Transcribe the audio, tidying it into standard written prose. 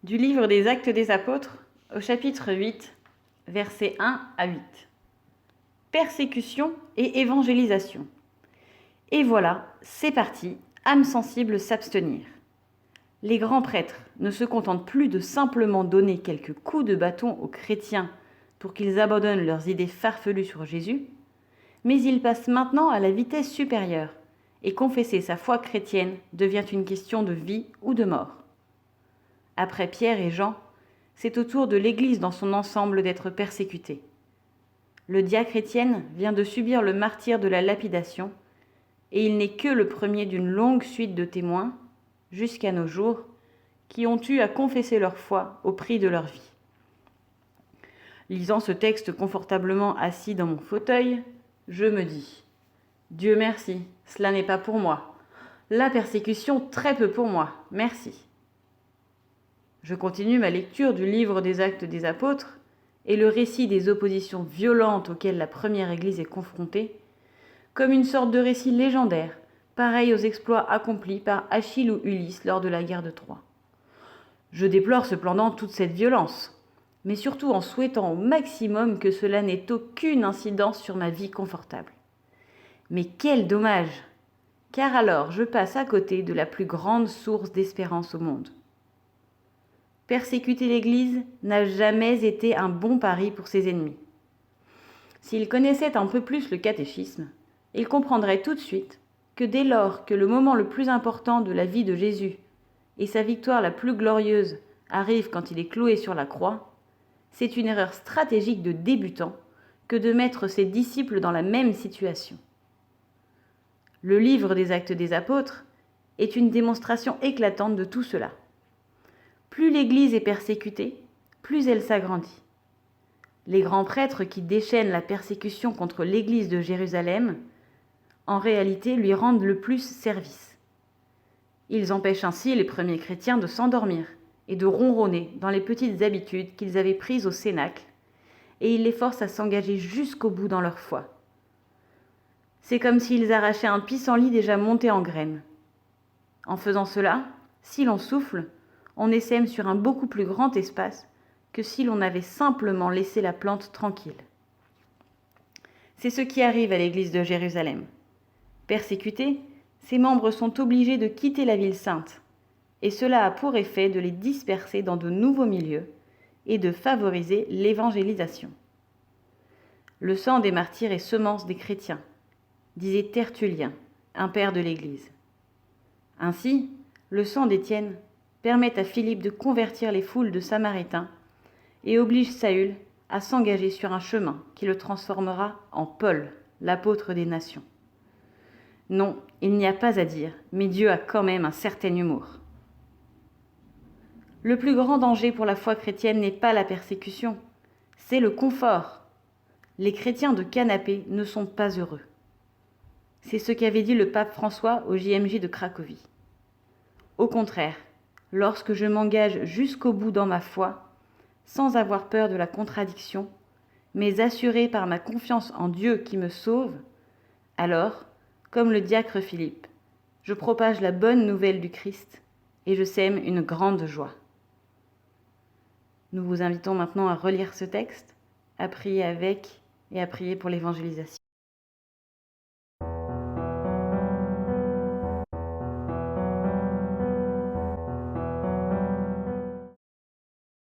Du livre des Actes des Apôtres, au chapitre 8, versets 1 à 8. Persécution et évangélisation. Et voilà, c'est parti, âme sensible s'abstenir. Les grands prêtres ne se contentent plus de simplement donner quelques coups de bâton aux chrétiens pour qu'ils abandonnent leurs idées farfelues sur Jésus, mais ils passent maintenant à la vitesse supérieure, et confesser sa foi chrétienne devient une question de vie ou de mort. Après Pierre et Jean, c'est au tour de l'Église dans son ensemble d'être persécutée. Le diacre Étienne vient de subir le martyre de la lapidation, et il n'est que le premier d'une longue suite de témoins, jusqu'à nos jours, qui ont eu à confesser leur foi au prix de leur vie. Lisant ce texte confortablement assis dans mon fauteuil, je me dis « Dieu merci, cela n'est pas pour moi. La persécution, très peu pour moi, merci. » Je continue ma lecture du livre des Actes des Apôtres et le récit des oppositions violentes auxquelles la première Église est confrontée, comme une sorte de récit légendaire, pareil aux exploits accomplis par Achille ou Ulysse lors de la guerre de Troie. Je déplore cependant toute cette violence, mais surtout en souhaitant au maximum que cela n'ait aucune incidence sur ma vie confortable. Mais quel dommage! Car alors je passe à côté de la plus grande source d'espérance au monde. Persécuter l'Église n'a jamais été un bon pari pour ses ennemis. S'ils connaissaient un peu plus le catéchisme, ils comprendraient tout de suite que dès lors que le moment le plus important de la vie de Jésus et sa victoire la plus glorieuse arrive quand il est cloué sur la croix, c'est une erreur stratégique de débutant que de mettre ses disciples dans la même situation. Le livre des Actes des Apôtres est une démonstration éclatante de tout cela. Plus l'Église est persécutée, plus elle s'agrandit. Les grands prêtres qui déchaînent la persécution contre l'Église de Jérusalem, en réalité, lui rendent le plus service. Ils empêchent ainsi les premiers chrétiens de s'endormir et de ronronner dans les petites habitudes qu'ils avaient prises au Cénacle, et ils les forcent à s'engager jusqu'au bout dans leur foi. C'est comme s'ils arrachaient un pissenlit déjà monté en graines. En faisant cela, si l'on souffle, on essaime sur un beaucoup plus grand espace que si l'on avait simplement laissé la plante tranquille. C'est ce qui arrive à l'Église de Jérusalem. Persécutée, ses membres sont obligés de quitter la ville sainte, et cela a pour effet de les disperser dans de nouveaux milieux et de favoriser l'évangélisation. Le sang des martyrs est semence des chrétiens, disait Tertullien, un père de l'Église. Ainsi, le sang d'Étienne permet à Philippe de convertir les foules de Samaritains et oblige Saül à s'engager sur un chemin qui le transformera en Paul, l'apôtre des nations. Non, il n'y a pas à dire, mais Dieu a quand même un certain humour. Le plus grand danger pour la foi chrétienne n'est pas la persécution, c'est le confort. Les chrétiens de canapé ne sont pas heureux. C'est ce qu'avait dit le pape François au JMJ de Cracovie. Au contraire, lorsque je m'engage jusqu'au bout dans ma foi, sans avoir peur de la contradiction, mais assuré par ma confiance en Dieu qui me sauve, alors, comme le diacre Philippe, je propage la bonne nouvelle du Christ et je sème une grande joie. Nous vous invitons maintenant à relire ce texte, à prier avec et à prier pour l'évangélisation.